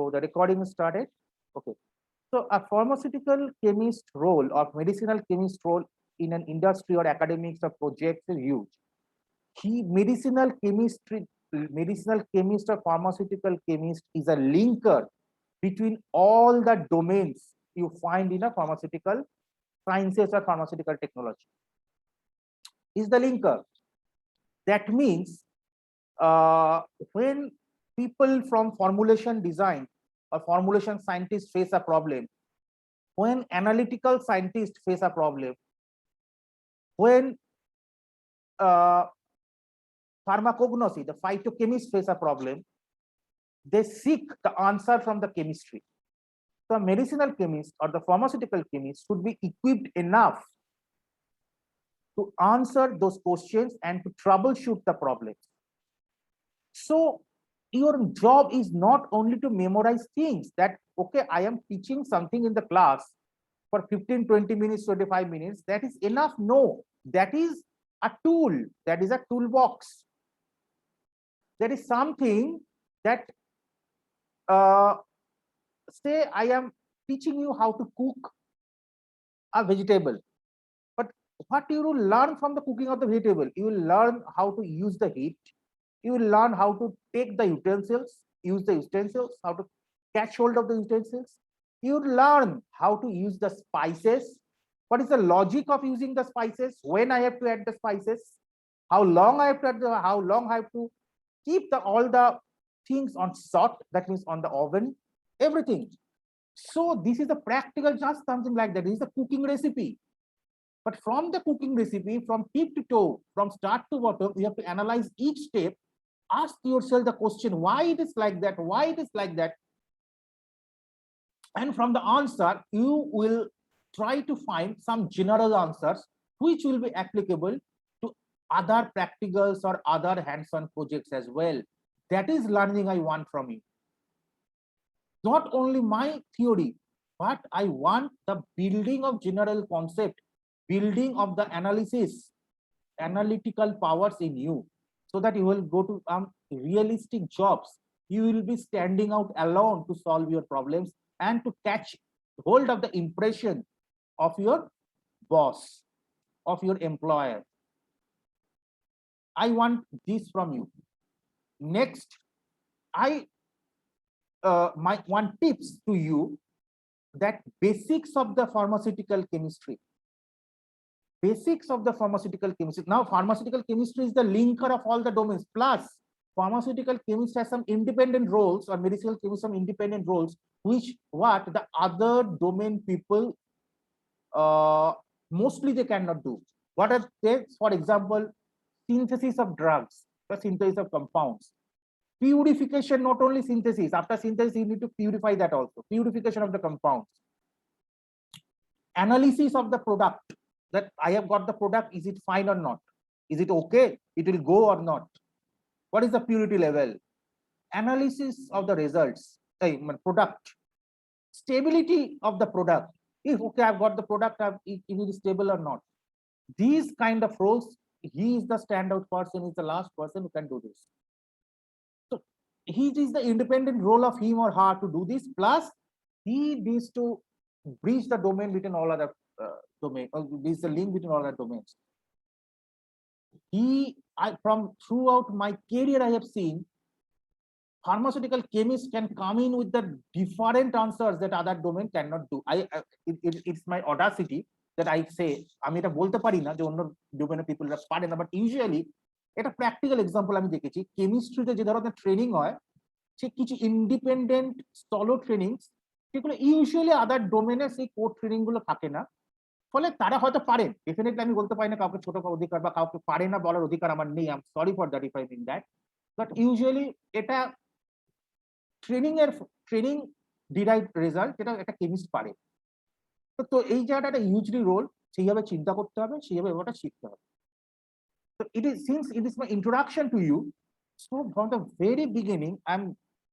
So the recording started. Okay. So a pharmaceutical chemist role or medicinal chemist role in an industry or academics or projects is huge. Medicinal chemist or pharmaceutical chemist is a linker between all the domains you find in a pharmaceutical sciences or pharmaceutical technology. Is the linker. That means when people from formulation design or formulation scientists face a problem, when analytical scientists face a problem, when pharmacognosy, the phytochemists face a problem, they seek the answer from the chemistry. The medicinal chemist or the pharmaceutical chemist should be equipped enough to answer those questions and to troubleshoot the problems. So your job is not only to memorize things that, okay, I am teaching something in the class for 15, 20 minutes, 25 minutes. That is enough. No, that is a tool. That is a toolbox. That is something that, say I am teaching you how to cook a vegetable. But what you will learn from the cooking of the vegetable? You will learn how to use the heat. You will learn how to take the utensils, use the utensils, how to catch hold of the utensils. You will learn how to use the spices. What is the logic of using the spices? When I have to add the spices? How long I have to add how long I have to keep all the things on short, that means on the oven, everything. So this is a practical, just something like that. This is a cooking recipe. But from the cooking recipe, from tip to toe, from start to bottom, you have to analyze each step. Ask yourself the question, why it is like that? Why it is like that? And from the answer, you will try to find some general answers which will be applicable to other practicals or other hands-on projects as well. That is learning I want from you. Not only my theory, but I want the building of general concept, building of the analysis, analytical powers in you, so that you will go to realistic jobs. You will be standing out alone to solve your problems and to catch hold of the impression of your boss, of your employer. I want this from you. Next, my one tips to you, that basics of the pharmaceutical chemistry. Basics of the pharmaceutical chemistry. Now, pharmaceutical chemistry is the linker of all the domains. Plus, pharmaceutical chemistry has some independent roles, or medicinal chemistry some independent roles, which what the other domain people mostly they cannot do. What are they? For example, synthesis of drugs, the synthesis of compounds. Purification, not only synthesis. After synthesis, you need to purify that also. Purification of the compounds. Analysis of the product, that I have got the product, is it fine or not? Is it okay? It will go or not? What is the purity level? Analysis of the results, product. Stability of the product. If, okay, I've got the product, if it is stable or not. These kind of roles, he is the standout person, is the last person who can do this. So he is the independent role of him or her to do this, plus he needs to bridge the domain between all other domain, or this is the link between all other domains. From throughout my career, I have seen pharmaceutical chemists can come in with the different answers that other domain cannot do. It's my audacity that I say, আমি এটা বলতে পারি না যে অন্য ডোমেনের পিপলরা পারে না, বাট ইউজুয়ালি এটা প্র্যাকটিক্যাল এক্সাম্পল আমি দেখেছি। কেমিস্ট্রিতে যে ধরনের ট্রেনিং হয়, সে কিছু ইন্ডিপেন্ডেন্ট সলো ট্রেনিং, সেগুলো ইউজুয়ালি আদার ডোমেনের সেই কোর ট্রেনিং গুলো থাকে না। ফলে তারা হয়তো পারেন, ডেফিনেটলি আমি বলতে পারি না কাউকে ছোট অধিকার বা কাউকে পারে না বলার অধিকার আমার নেই, I am sorry for that if I mean that, but usually এটা ট্রেনিং ডিরাইভড রেজাল্ট, যেটা একটা কেমিস্ট পারে। তো এই জায়গাটা একটা হিউজলি রোল, সেইভাবে চিন্তা করতে হবে, সেইভাবে ওটা শিখতে হবে। So since it is my introduction to you, so from the very beginning I'm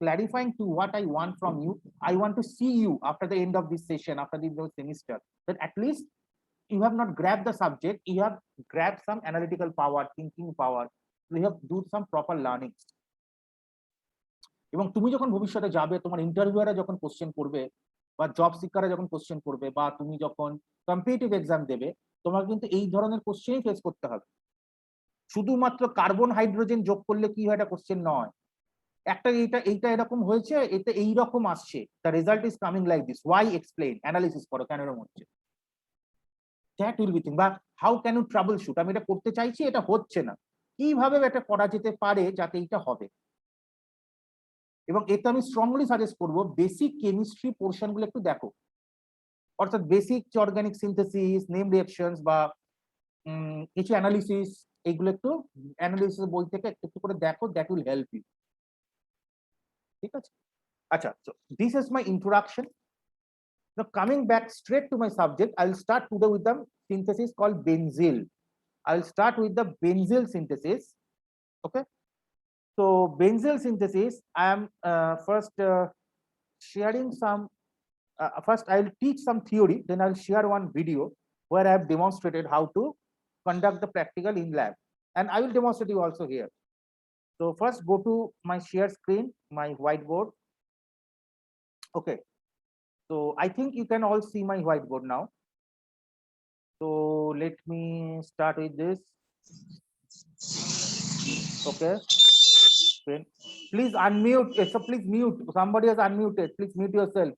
clarifying to what I want from you. I want to see you after the end of this session, after the end of the semester, that at least you have not grabbed the subject, you have grabbed some analytical power, thinking power, you have do some proper learnings. এবং তুমি যখন ভবিষ্যতে যাবে, তোমার ইন্টারভিউয়াররা যখন question করবে, বা job সিকাররা যখন কোশ্চেন করবে, বা তুমি যখন কম্পিটিটিভ এক্সাম দেবে, তোমাকে কিন্তু এই ধরনের কোশ্চেনই ফেস করতে হবে। শুধুমাত্র কার্বন হাইড্রোজেন যোগ করলে কি হয়, এটা কোশ্চেন নয়। একটা এইটা এরকম হয়েছে, এটা এইরকম আসছে, the result is coming like this, why explain, analysis করো কেন এরকম হচ্ছে, দ্যাট উইল বি থিং। বা how can you troubleshoot, আমি এটা করতে চাইছি, এটা হচ্ছে না, কিভাবে এটা করা যেতে পারে যাতে এটা হবে। এবং এতে আমি স্ট্রংলি সাজেস্ট করবো বেসিক কেমিস্ট্রি পোর্শন গুলো একটু দেখো, অর্থাৎ basic organic synthesis, name reactions, বা কিছু অ্যানালিসিস, এইগুলো একটু অ্যানালিসিস বই থেকে একটু একটু করে দেখো, দ্যাট উইল হেল্প ইউ। ঠিক আছে, আচ্ছা, so this is my introduction. Now coming back straight to my subject, I'll start today with the synthesis called benzyl. I'll start with the benzyl synthesis. Okay, so benzyl synthesis, I am first sharing some, first I'll teach some theory, then I'll share one video where I have demonstrated how to conduct the practical in lab, and I will demonstrate you also here. So first go to my share screen, my whiteboard. Okay, so I think you can all see my whiteboard now. So let me start with this. Okay, please unmute. So please mute, somebody has unmuted, please mute yourself.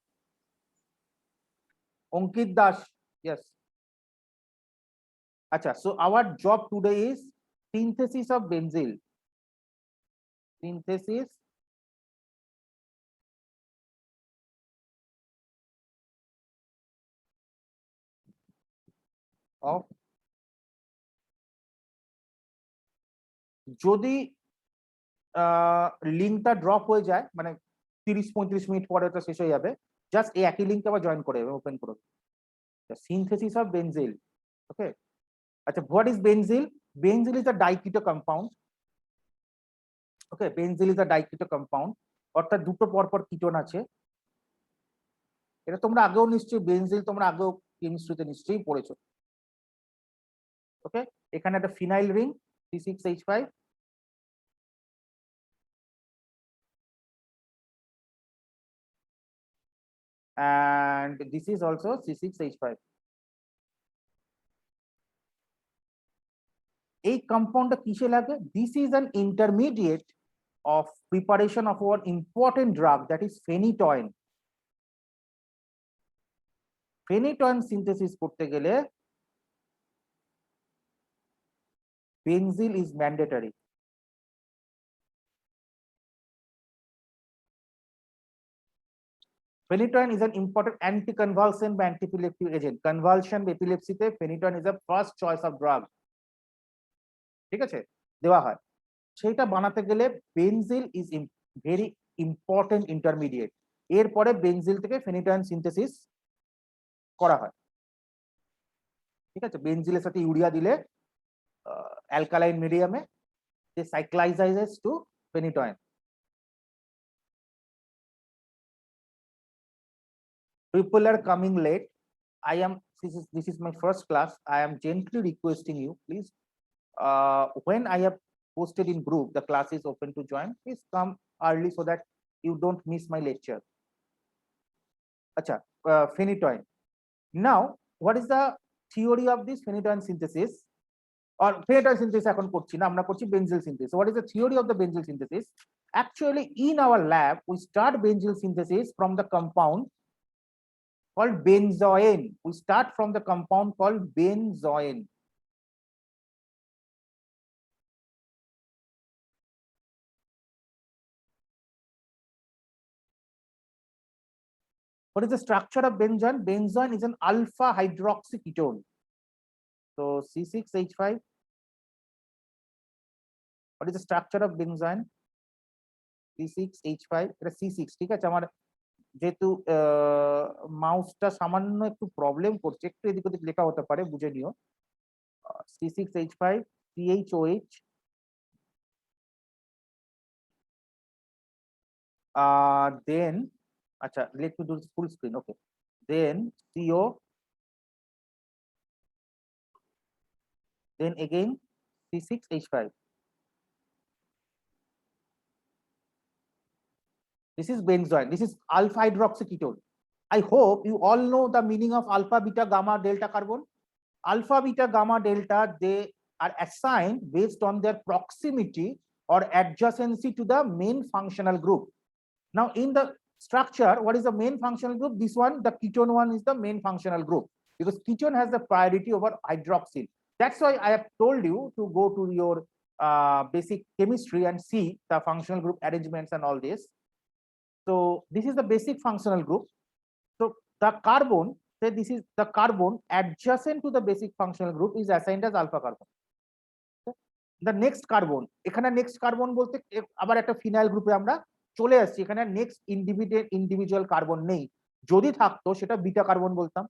Ankit Das, yes. Acha, so our job today is synthesis of benzyl. Synthesis of, যদি লিঙ্কটা drop হয়ে যায়, মানে 30-35 minute পরে ওটা শেষ হয়ে যাবে, জাস্ট এই একই লিঙ্কে আবার জয়েন করে ওপেন করো, সিনথেসিস অফ বেনজিল। ওকে, আচ্ছা, what is benzil? Benzil is a diketo compound. Okay, benzil is a diketo compound, অর্থাৎ দুটো পরপর কিটোন আছে। এটা তোমরা আগেও নিশ্চয়ই, বেনজিল তোমরা আগেও কেমিস্ট্রিতে নিশ্চয়ই পড়েছো। ওকে, এখানে একটা phenyl ring C6H5, and this is also C6H5. এই কম্পাউন্ডটা কিসে লাগে? This is an intermediate of preparation of our important drug, that is phenytoin. Phenytoin synthesis করতে গেলে benzil is mandatory. Phenytoin is an important anticonvulsant বা antiepileptic agent. Convulsion epilepsy তে phenytoin is the first choice of drug. ঠিক আছে, দেওয়া হয়। সেটা বানাতে গেলে benzyl is very important intermediate. এরপরে বেনজিল থেকে ফেনিটয়েন সিনথেসিস করা হয়। ঠিক আছে, বেনজিলের সাথে ইউরিয়া দিলে অ্যালকালাইন মিডিয়ামে যে সাইক্লাইজাইজেস two ফেনিটয়েন। People are coming late. I am, this is my first class. I am gently requesting you, please, when I have posted in group the class is open to join, please come early so that you don't miss my lecture. Acha, phenytoin. Now, what is the theory of this phenytoin synthesis? Or phenytoin synthesis এখন করছি না, আমরা করছি benzyl synthesis. So what is the theory of the benzyl synthesis? Actually, in our lab, we start benzyl synthesis from the compound called benzoin. We start from the compound called benzoin. What is the structure of benzoin? Benzoin is an alpha hydroxy ketone. So C6H5. What is the structure of benzoin? C6H5, এটা C6, ঠিক আছে। আমার যেহেতু মাউসটা সামান্য একটু problem করছে, একটু এদিক ওদিক লেখা হতে পারে, বুঝে নিও। C6H5, CHOH, then acha, let me do this full screen. Okay, then CO, then again C6H5. This is benzoin. This is alpha hydroxyketone. I hope you all know the meaning of alpha, beta, gamma, delta carbon. Alpha, beta, gamma, delta, they are assigned based on their proximity or adjacency to the main functional group. Now, in the structure, what is the main functional group? This one, the ketone one, is the main functional group because ketone has the priority over hydroxyl. That's why I have told you to go to your basic chemistry and see the functional group arrangements and all this. So this is the basic functional group. So the carbon, say this is the carbon adjacent to the basic functional group is assigned as alpha carbon. The next carbon, এখানে next carbon বলতে আবার একটা phenyl গ্রুপে আমরা চলে আসছি, এখানে next individual carbon নেই, যদি থাকতো সেটা বিটা কার্বন বলতাম।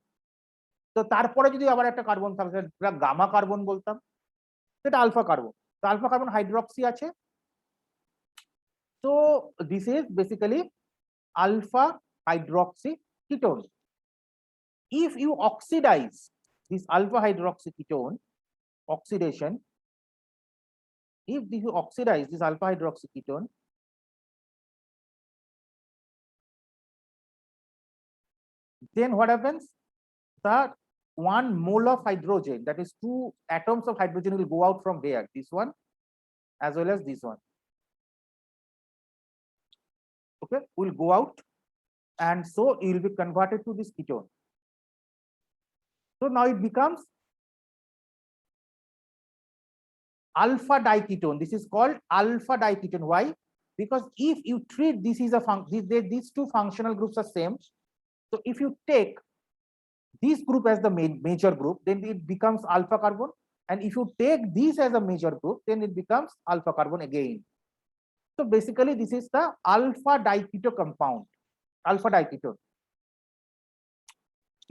তো তারপরে যদি আবার একটা কার্বন থাকতো সেটা গামা কার্বন বলতাম, সেটা আলফা কার্বন। তো আলফা কার্বন হাইড্রক্সি আছে, so this is basically alpha hydroxy ketone. If you oxidize this alpha hydroxy ketone, oxidation, if you oxidize this alpha hydroxy ketone, then what happens? The 1 mole of hydrogen, that is 2 atoms of hydrogen, will go out from here, this one as well as this one. Okay, will go out, and so it will be converted to this ketone. So now it becomes alpha diketone. This is called alpha diketone. Why? Because if you treat this is a these two functional groups are same. So if you take this group as the major group, then it becomes alpha carbon, and if you take this as a major group, then it becomes alpha carbon again. So basically this is the alpha diketone compound, alpha diketone.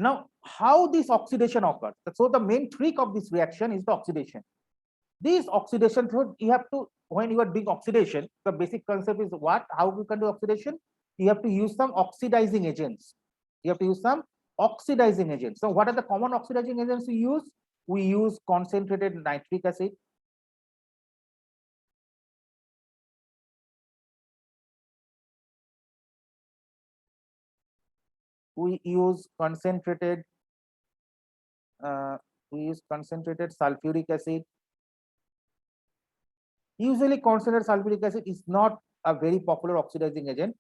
Now how this oxidation occurs? So the main trick of this reaction is the oxidation. This oxidation, you have to, when you are doing oxidation, the basic concept is what? How you can do oxidation? You have to use some oxidizing agents. You have to use some oxidizing agents. So what are the common oxidizing agents we use? We use concentrated nitric acid. We use concentrated sulfuric acid. Usually concentrated sulfuric acid is not a very popular oxidizing agent.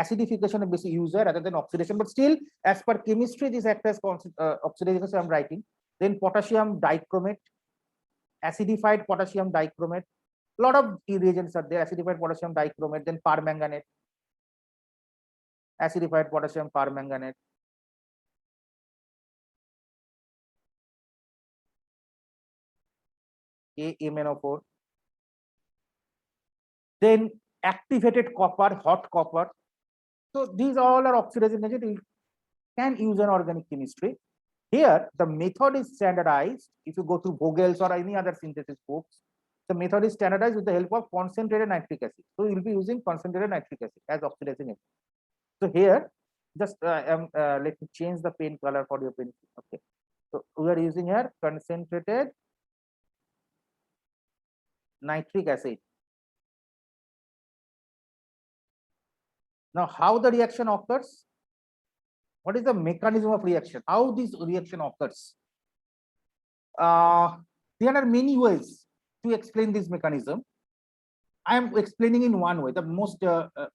Acidification is basically user rather than oxidation, but still as per chemistry this acts as oxidation, so I'm writing. Then potassium dichromate, acidified potassium dichromate, a lot of reagents are there. Acidified potassium dichromate, then permanganate, acidified potassium permanganate, AMNO4, then activated copper, hot copper. So these all are oxidizing agents. You can use an organic chemistry. Here the method is standardized. If you go to Vogel's or any other synthesis books, the method is standardized with the help of concentrated nitric acid. So you will be using concentrated nitric acid as oxidizing agent. So here just let me change the pen color for your pen. Okay, so we are using here concentrated nitric acid. Now how the reaction occurs? What is the mechanism of reaction? How this reaction occurs? There are many ways to explain this mechanism. I am explaining in one way, the most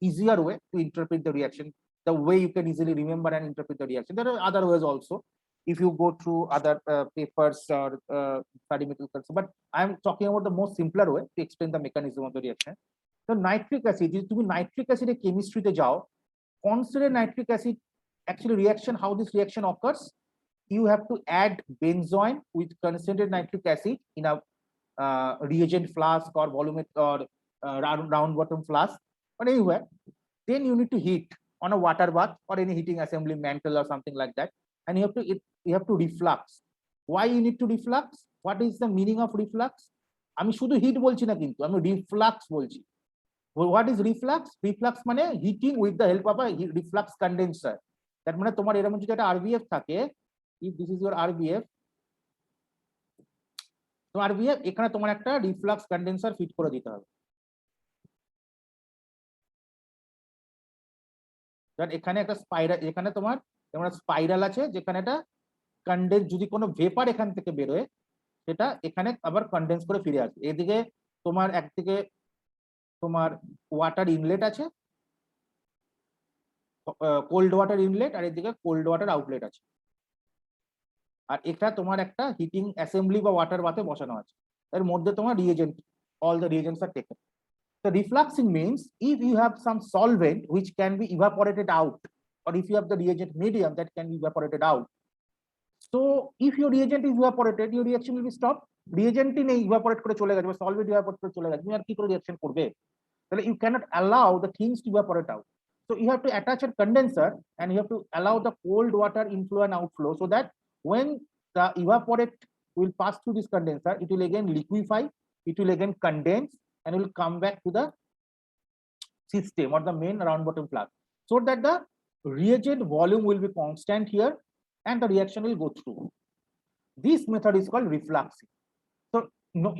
easier way to interpret the reaction, the way you can easily remember and interpret the reaction. There are other ways also if you go through other papers or study methods, but I am talking about the most simpler way to explain the mechanism of the reaction. So nitric acid, if you nitric acid chemistry te jao, concentrated nitric acid actually reaction, how this reaction occurs? You have to add benzoin with concentrated nitric acid in a reagent flask or volumetric or round bottom flask or anywhere. Then you need to heat on a water bath or any heating assembly mantle or something like that, and you have to reflux. Why you need to reflux? What is the meaning of reflux? আমি শুধু hit বলছি না, কিন্তু আমি reflux বলছি। What is reflux? Reflux মানে heating with the help of a reflux condenser. That মানে তোমার এরকম যদি একটা RBF থাকে, if this is your RBF, তো RBF এখানে তোমার একটা রিফ্লাক্স কন্ডেন্সার ফিট করে দিতে হবে। কারণ এখানে একটা স্পাইরাল, এখানে তোমার স্পাইরাল আছে যেখানে একটা কন্ডেন্স, যদি কোনো ভেপার এখান থেকে বেরোয় সেটা এখানে আবার কন্ডেন্স করে ফিরে আসবে। এদিকে তোমার একদিকে তোমার ওয়াটার ইনলেট আছে, কোল্ড ওয়াটার ইনলেট, আর এদিকে কোল্ড ওয়াটার আউটলেট আছে। আর এটা তোমার একটা হিটিং অ্যাসেম্বলি বা ওয়াটার বাথে বসানো আছে, এর মধ্যে তোমার reagent, all the reagents are taken. So refluxing means if you have some solvent which can be evaporated out, or if you have the reagent medium that can be evaporated out. So if your reagent is evaporated, your reaction will be stopped. Reagent নেই, evaporate করে চলে গেছে, বা solvent evaporate করে চলে গেছে, তুমি আর কি করে রিঅ্যাকশন করবে? তাহলে you cannot allow the things to evaporate out. So you have to attach a condenser and you have to allow the cold water inflow and outflow, so that when the evaporate will pass through this condenser, it will again liquefy, it will again condense, and will come back to the system or the main round bottom flask, so that the reagent volume will be constant here and the reaction will go through. This method is called refluxing. So no,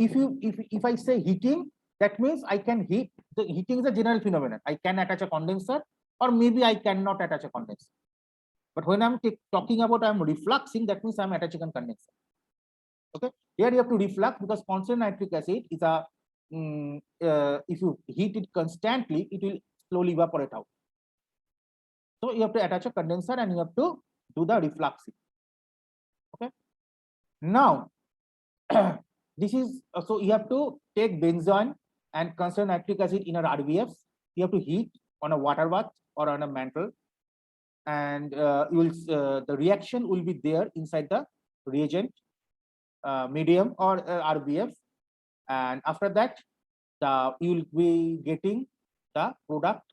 if I say heating, that means I can heat. The heating is a general phenomenon. I can attach a condenser, or maybe I cannot attach a condenser. But when I'm talking about I'm refluxing, that means I'm attaching a condenser. Okay, here you have to reflux because concentrated nitric acid is a if you heat it constantly, it will slowly evaporate out. So you have to attach a condenser and you have to do the refluxing. Okay, now this is so you have to take benzoin and concentrated nitric acid in an RBF. You have to heat on a water bath or on a mantle, and you will the reaction will be there inside the reagent medium or RBF, and after that you will be getting the product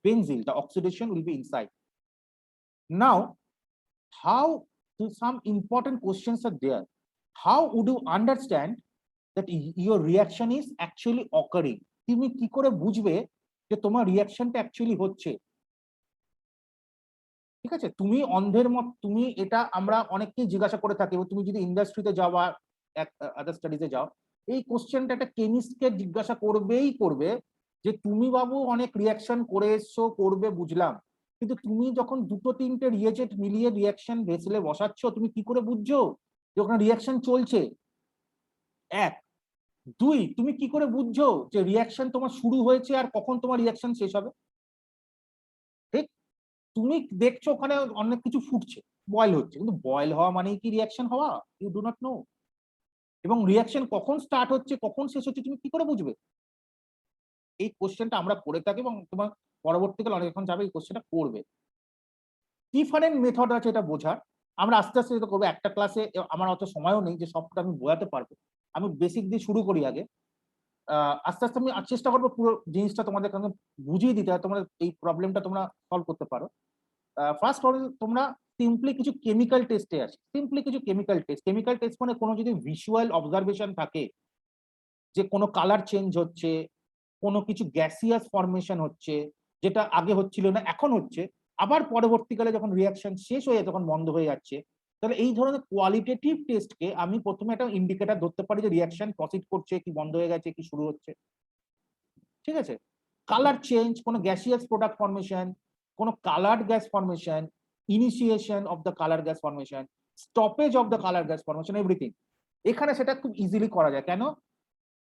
benzene. The oxidation will be inside. Now, how some important questions are there. How would you understand that your reaction is actually occurring? তুমি কি করে বুঝবে যে তোমার রিঅ্যাকশনটা actually হচ্ছে? ঠিক আছে, তুমি অন্ধের মত, তুমি এটা আমরা অনেককেই জিজ্ঞাসা করে থাকি, তুমি যদি ইন্ডাস্ট্রিতে যাও বা আদার স্টাডিজে যাও, এই কোশ্চেনটা একটা কেমিস্টকে জিজ্ঞাসা করবেই করবে যে তুমি বাবু অনেক রিঅ্যাকশন করে এসছো, করবে বুঝলাম, কিন্তু তুমি যখন দুটো তিনটে রিয়েজেন্ট মিলিয়ে রিঅ্যাকশন ভেসেলে বসাচ্ছ, তুমি কি করে বুঝছো যে ওখানে রিঅ্যাকশন চলছে? এক। দুই, তুমি কি করে বুঝছো যে রিঅ্যাকশন তোমার শুরু হয়েছে আর কখন তোমার রিঅ্যাকশন শেষ হবে? ঠিক, তুমি দেখছো ওখানে অনেক কিছু ফুটছে, বয়েল হচ্ছে, কিন্তু বয়েল হওয়া মানেই কি রিঅ্যাকশন হওয়া? You do not know. এবং রিঅ্যাকশন কখন স্টার্ট হচ্ছে কখন শেষ হচ্ছে তুমি কি করে বুঝবে? এই কোশ্চেনটা আমরা করে থাকি এবং তোমার পরবর্তীকালে অনেক যখন যাবে এই কোশ্চেনটা করবে। ডিফারেন্ট মেথড আছে এটা বোঝার, আমরা আস্তে আস্তে যেটা করবো, একটা ক্লাসে আমার অত সময়ও নেই যে সবটা আমি বোঝাতে পারবো, আমি বেসিক দিয়ে শুরু করি আগে, আস্তে আস্তে আমি চেষ্টা করবো পুরো জিনিসটা তোমাদের কাছে বুঝিয়ে দিতে হয়, তোমরা এই প্রবলেমটা তোমরা সলভ করতে পারো। ফার্স্ট অল তোমরা সিম্পলি কিছু কেমিক্যাল টেস্টে আসি, সিম্পলি কিছু কেমিক্যাল টেস্ট। কেমিক্যাল টেস্ট মানে কোনো যদি ভিজুয়াল অবজারভেশন থাকে যে কোনো কালার চেঞ্জ হচ্ছে, কোনো কিছু গ্যাসিয়াস ফরমেশন হচ্ছে, যেটা আগে হচ্ছিল না এখন হচ্ছে, আবার পরবর্তীকালে যখন রিঅ্যাকশন শেষ হয়ে তখন বন্ধ হয়ে যাচ্ছে, তাহলে এই ধরনের কোয়ালিটেটিভ টেস্টকে আমি প্রথমে একটা ইন্ডিকেটর ধরতে পারি যে রিঅ্যাকশন প্রসিড করছে কি বন্ধ হয়ে গেছে কি শুরু হচ্ছে। ঠিক আছে, কালার চেঞ্জ, কোনো গ্যাসিয়াস প্রোডাক্ট ফরমেশন, কোনো coloured gas formation, initiation of the colour gas formation, stoppage of the colour gas formation, everything এখানে সেটা খুব ইজিলি করা যায়। কেন?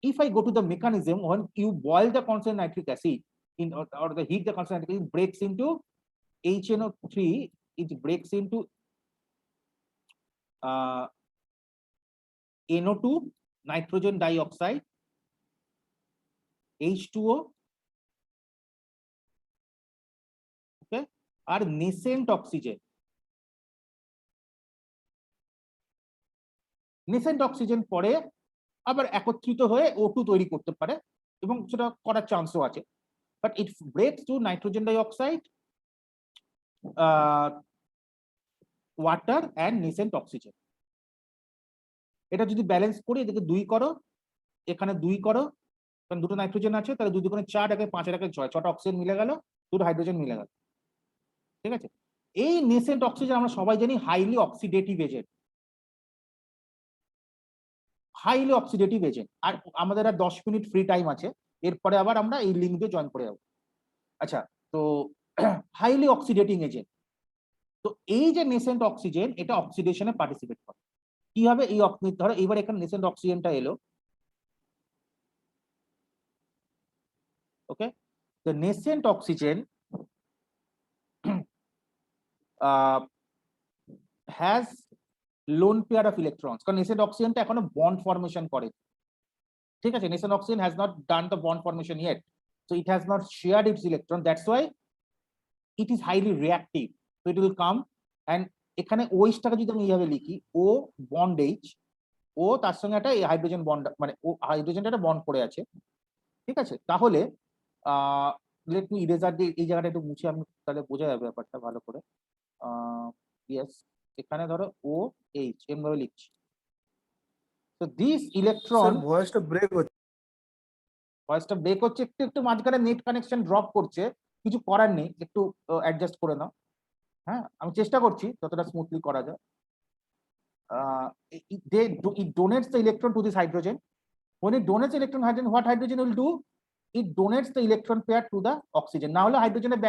If I go to the mechanism, when you boil the concentrated nitric acid in or the heat the concentrated nitric acid, it breaks into HNO3, it breaks into NO2, nitrogen dioxide, H2O, okay, R nascent oxygen। nascent oxygen পরে আবার একত্রিত হয়ে O2 তৈরি করতে পারে এবং সেটা করার চান্সও আছে, but it breaks to nitrogen dioxide, water and nascent oxygen. এটা যদি ব্যালেন্স করি, এদিকে 2 করো, এখানে 2 করো, কারণ দুটো নাইট্রোজেন আছে, তাহলে 2 দুগুণে 4, একে 5, একে 6, 6টা অক্সিজেন মিলে গেল, 2টো হাইড্রোজেন মিলে গেল। ঠিক আছে, এই নেসেন্ট অক্সিজেন আমরা সবাই জানি highly oxidative agent, highly oxidative agent. আর আমাদের আর 10 মিনিট ফ্রি টাইম আছে, এরপরে আবার আমরা এই লিঙ্ক দিয়ে জয়েন করে যাবো। আচ্ছা, তো হাইলি অক্সিডেটিং এজেন্ট। তো এই যে নেসেন্ট অক্সিজেন, এটা অক্সিডেশনে পার্টিসিপেট করে। কি হবে, এই ধরো এবার এখানে নেসেন্ট অক্সিজেনটা এলো, ওকে, the nascent oxygen has lone pair of electrons, কারণ nascent oxygenটা এখনো বন্ড ফর্মেশন করে, ঠিক আছে, nascent oxygen has not done the bond formation yet, so it has not shared its electron, that's why it is highly reactive, so it will come and এখানে OH টাকে যদি আমি এইভাবে লিখি, O bond H, ও তার সঙ্গে একটা hydrogen bond, মানে ও হাইড্রোজেনটা একটা বন্ড করে আছে, ঠিক আছে। তাহলে লেট মি ইরেজার দিয়ে এই জায়গাটা একটু মুছে, আমি তাহলে বোঝা যাবে ব্যাপারটা ভালো করে। ইয়েস, এখানে ধরো ও এইচ এম ভাবে লিখছি, তো দিস ইলেকট্রন, ভয়েসটা ব্রেক হচ্ছে একটু একটু মাঝখানে নেট কানেকশন ড্রপ করছে, কিছু করার নেই, একটু অ্যাডজাস্ট করে নাও। হ্যাঁ, আমি চেষ্টা করছি যতটা স্মুথলি করা যায়। it donates the electron to this hydrogen. When it donates electron hydrogen, what hydrogen will do? It donates the electron pair to the oxygen. না হলে হাইড্রোজেনের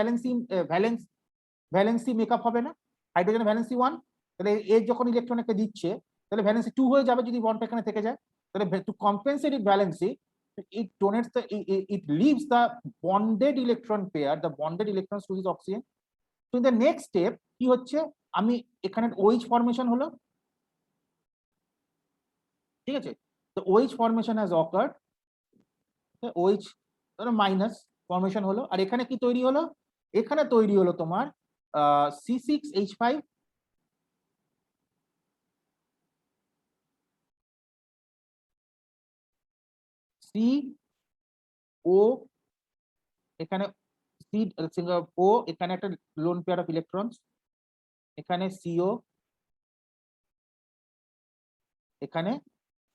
ভ্যালেন্সি মেকআপ হবে না, হাইড্রোজেনের ভ্যালেন্সি 1, তাহলে এর যখন ইলেকট্রন একটা দিচ্ছে তাহলে ভ্যালেন্সি 2 হয়ে যাবে যদি বন্ডটা এখানে থেকে যায়, তাহলে to compensate it valency, it donates the it leaves the bonded electron pair, the bonded electrons to this oxygen. So in the next step কি হচ্ছে, আমি এখানে OH ফর্মেশন হলো, ঠিক আছে, তো OH formation has occurred, OH minus formation হলো, আর এখানে কি তৈরি হলো, এখানে তৈরি হলো তোমার C6H5 CO, এখানে C O, এখানে একটা লোন পেয়ার অফ ইলেকট্রনস, এখানে CO, এখানে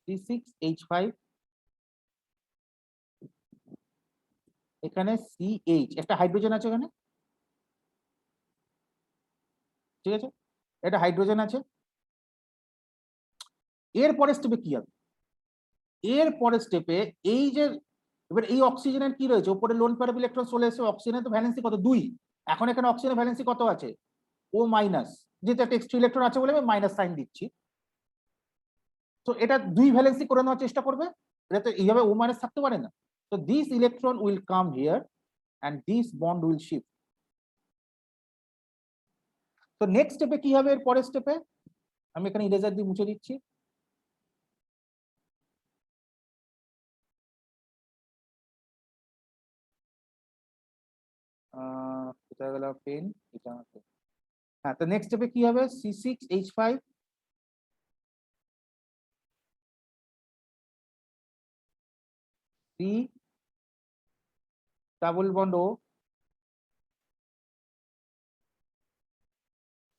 C6H5, এখানে CH, একটা হাইড্রোজেন আছে এখানে, ঠিক আছে, এটা হাইড্রোজেন আছে। এর পরের স্টেপে কি হবে, এর পরের স্টেপে এই যে এবার এই অক্সিজেনের কি রয়েছে, উপরে লোন পেয়ার অফ ইলেকট্রন চলে এসে, অক্সিজেনের তো ভ্যালেন্সি কত 2, এখন এখানে অক্সিজেনের ভ্যালেন্সি কত আছে, ও মাইনাস, যেহেতু একটা এক্সট্রা ইলেকট্রন আছে বলে আমি মাইনাস সাইন দিচ্ছি, তো এটা 2 ভ্যালেন্সি করে নেওয়ার চেষ্টা করবে, এটা তো এইভাবে ও মাইনাস থাকতে পারে না, তো this electron will come here and this bond will shift. তো নেক্সট স্টেপে কি হবে, এর পরের স্টেপে আমি এখানে ইরেজার দিয়ে মুছে দিচ্ছি, কোথায় গেল পেন, এটা আছে, হ্যাঁ, তো নেক্সট স্টেপে কি হবে, C6H5 C double bond O,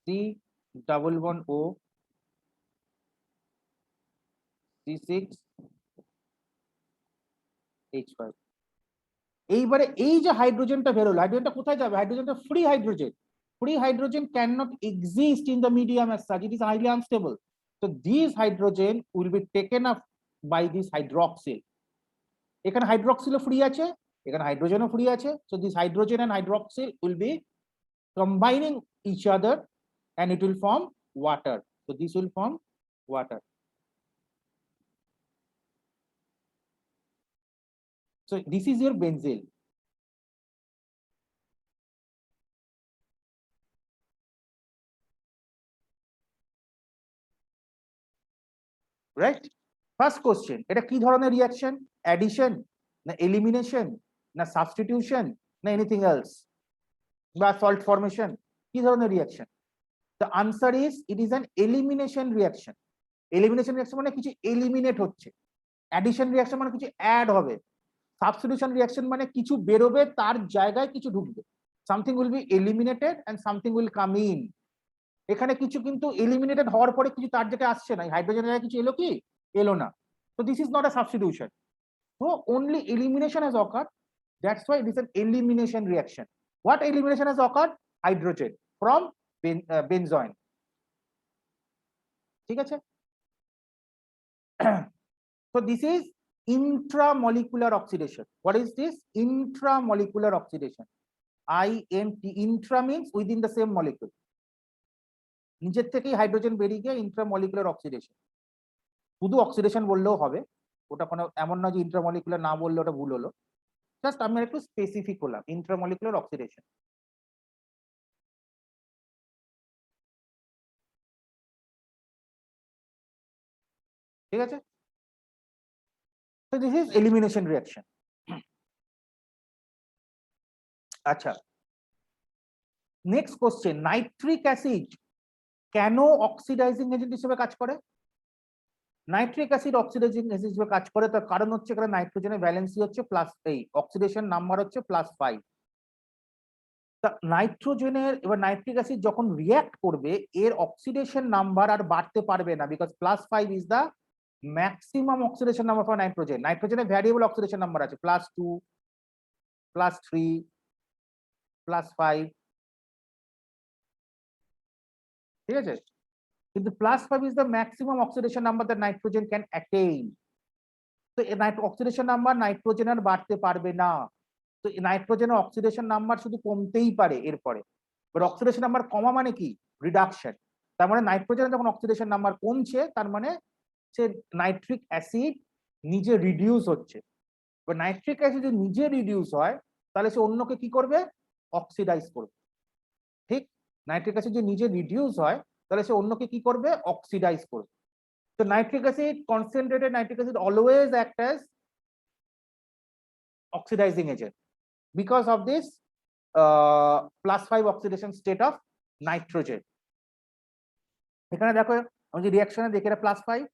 C double bond O, C6H5। এইবারে এই যে হাইড্রোজেনটা বেরোলো, হাইড্রোজেনটা কোথায় যাবে, হাইড্রোজেনটা free hydrogen, free hydrogen cannot exist in the medium as such, it is highly unstable, so these hydrogen will be taken up by this hydroxyl, এখানে হাইড্রক্সিলও free আছে, এখানে হাইড্রোজেনও ফ্রি আছে, so this hydrogen and hydroxyl will be combining each other and it will form water, so this will form water, so this is your benzene, right? First question, এটা কি ধরনের reaction, addition না elimination না substitution না anything else, বা salt formation, কি ধরনের reaction? The answer is it is an elimination reaction. Elimination reaction মানে কিছু এলিমিনেট হচ্ছে, অ্যাডিশন রিঅ্যাকশন মানে কিছু অ্যাড হবে, সাবস্টিটিউশন রিঅ্যাকশন মানে কিছু বেরোবে তার জায়গায় কিছু ঢুকবে, something will be eliminated and something will come in, এখানে কিছু কিন্তু এলিমিনেটেড হওয়ার পরে কিছু তার জায়গায় আসছে না, হাইড্রোজেনের জায়গায় কিছু এলো কি, এলো না, so this is not a substitution, so only elimination has occurred, that's why it is an elimination reaction. What elimination has occurred? Hydrogen from benzoin, ঠিক আছে। So this is intramolecular oxidation. What is this? Intramolecular oxidation. INT, intra means within the same molecule, নিজের থেকেই hydrogen বেরিয়ে গিয়ে intramolecular oxidation. শুধু oxidation বললেও হবে, ওটা কোনো এমন না যে ইন্ট্রামলিকুলার না বললে ওটা ভুল হলো, জাস্ট আমি একটু স্পেসিফিক হলাম, ইন্ট্রামলিকুলার অক্সিডেশন। ঠিক আছে, so this is elimination reaction. আচ্ছা, নেক্সট কোশ্চেন, নাইট্রিক অ্যাসিড কেন অক্সিডাইজিং এজেন্ট হিসেবে কাজ করে? নাইট্রিক অ্যাসিড অক্সিডাইজিং এজেন্ট হিসেবে কাজ করে, তার কারণ হচ্ছে এখানে নাইট্রোজেনের ভ্যালেন্সি হচ্ছে প্লাস, এই অক্সিডেশন নাম্বার হচ্ছে +5। তা নাইট্রোজেনের, এবার নাইট্রিক অ্যাসিড যখন রিঅ্যাক্ট করবে এর অক্সিডেশন নাম্বার আর বাড়তে পারবে না, because +5 is the maximum oxidation number for nitrogen. নাইট্রোজেনের ভ্যারিয়েবল অক্সিডেশন নাম্বার আছে +2, +3, +5, ঠিক আছে, কিন্তু +5 is the maximum oxidation number that nitrogen can attain. তো অক্সিডেশন নাম্বার নাইট্রোজেন আর বাড়তে পারবে না, তো নাইট্রোজেনের অক্সিডেশন নাম্বার শুধু কমতেই পারে এরপরে। বাট অক্সিডেশন নাম্বার কমা মানে কি? রিডাকশন। তার মানে নাইট্রোজেনের যখন অক্সিডেশন নাম্বার কমছে তার মানে সে নাইট্রিক অ্যাসিড নিজে রিডিউস হচ্ছে। এবার নাইট্রিক অ্যাসিড যদি নিজে রিডিউস হয় তাহলে সে অন্যকে কি করবে? অক্সিডাইজ করবে। ঠিক, নাইট্রিক অ্যাসিড যদি নিজে রিডিউস হয় তাহলে সে অন্যকে কি করবে? অক্সিডাইজ করবে। তো nitric acid, concentrated nitric acid always act as oxidizing agent because of this +5 oxidation state of nitrogen. এখানে দেখো আমি যে রিঅ্যাকশনে দেখি এটা +5,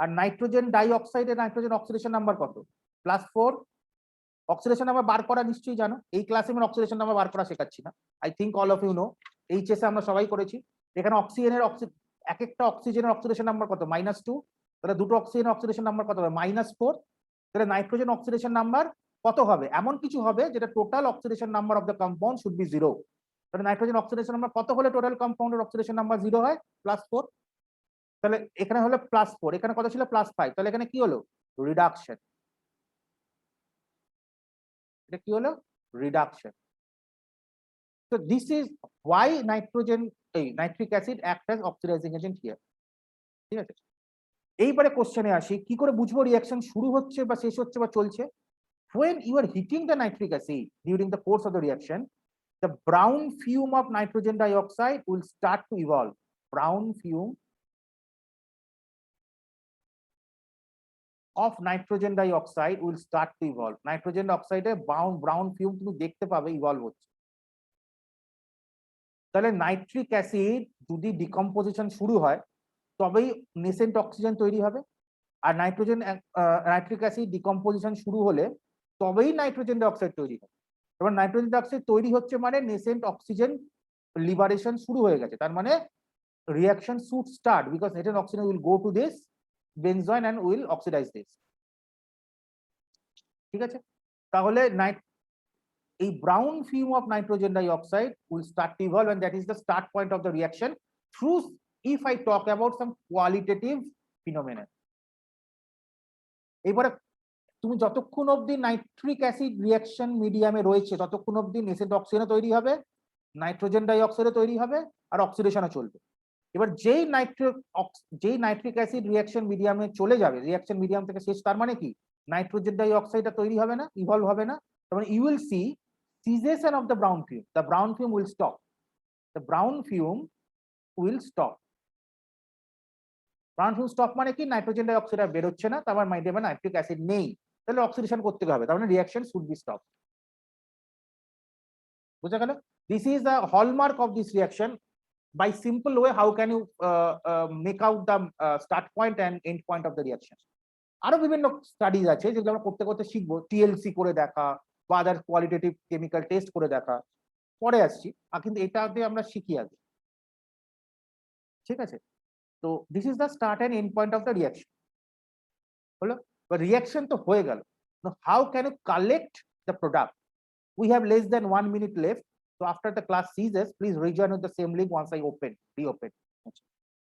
আর নাইট্রোজেন ডাইঅক্সাইডের নাইট্রোজেন অক্সিডেশন নাম্বার কত? +4। অক্সিডেশন নাম্বার বার করা নিশ্চয়ই জানো, এই ক্লাসে আমি অক্সিডেশন নাম্বার বার করা শেখাচ্ছি না, I think all of you know, HS এ আমরা সবাই করেছি। এখানে অক্সিজেনের এক একটা অক্সিজেনের অক্সিডেশন নাম্বার কত? -2। তাহলে দুটো অক্সিজেনের অক্সিডেশন নাম্বার কত হবে? -4। তাহলে নাইট্রোজেন অক্সিডেশন নাম্বার কত হবে? এমন কিছু হবে যেটা total oxidation number of the compound should be 0। তাহলে নাইট্রোজেন অক্সিডেশন নাম্বার কত হলে টোটাল কম্পাউন্ডের অক্সিডেশন নাম্বার 0 হয়? +4। তাহলে এখানে হলো +4, এখানে কত ছিল? +5। তাহলে এখানে কি হলো? রিডাকশন। এটা কি হলো? Reduction. So this is why nitric acid acts as oxidizing agent here. ঠিক আছে, এইবারে কোশ্চেনে আসি, কি করে বুঝবো রিঅ্যাকশন শুরু হচ্ছে বা শেষ হচ্ছে বা চলছে? When you are heating the nitric acid during the course of the reaction, the brown fume of nitrogen dioxide will start to evolve. Brown fume of nitrogen dioxide will start to evolve. Nitrogen dioxide brown fume তুমি দেখতে পাবে evolve হচ্ছে। তাহলে nitric acid যদি decomposition শুরু হয় তবেই nascent oxygen তৈরি হবে, আর নাইট্রিক অ্যাসিড ডিকম্পোজিশন শুরু হলে তবেই নাইট্রোজেন ডাইঅক্সাইড তৈরি হবে। এবার নাইট্রোজেন ডাইঅক্সাইড তৈরি হচ্ছে মানে নেসেন্ট অক্সিজেন লিবারেশন শুরু হয়ে গেছে, তার মানে reaction should start because nascent oxygen will go to this benzoin and will oxidise this. ঠিক আছে, তাহলে a brown fume of nitrogen dioxide will start to evolve, and that is the start point of the reaction through, if I talk about some qualitative phenomena. এবারে তুমি যতক্ষণ অবধি nitric acid reaction মিডিয়ামে রয়েছে ততক্ষণ অবধি নেসেন্ট অক্সিজেনও তৈরি হবে, নাইট্রোজেন ডাইঅক্সাইডও তৈরি হবে, আর অক্সিডেশনও চলবে। এবার যেই নাইট্রিক অ্যাসিড রিঅ্যাকশন মিডিয়ামে চলে যাবে, রিঅ্যাকশন মিডিয়াম থেকে শেষ, তার মানে কি? নাইট্রোজেন ডাইঅক্সাইডটা তৈরি হবে না, ইভলভ হবে না, তার মানে you will see cessation of the brown fume. The brown fume will stop. The brown fume will stop. Brown fume stop মানে কি? নাইট্রোজেন ডাইঅক্সাইড আর বের হচ্ছে না, তার মানে মিডিয়ামে নাইট্রিক অ্যাসিড নেই, তাহলে অক্সিডেশন করতে হবে, তার মানে রিঅ্যাকশন শুড বি স্টপ। বুঝা গেল? This is the hallmark of this reaction. By simple way, how can you make out the start point and end point of the reaction? আরো বিভিন্ন স্টাডিজ আছে যেগুলো আমরা করতে করতে শিখবো, টিএলসি করে দেখা বা আদার কোয়ালিটেটিভ কেমিক্যাল টেস্ট করে দেখা, পরে আসছি, কিন্তু এটাতে আমরা শিখি আগে। ঠিক আছে, তো this is the start and end point of the reaction. হলো, রিঅ্যাকশন তো হয়ে গেল, how can you collect the product? We have less than 1 minute left, so after the class ceases, please rejoin with the same link once I reopen.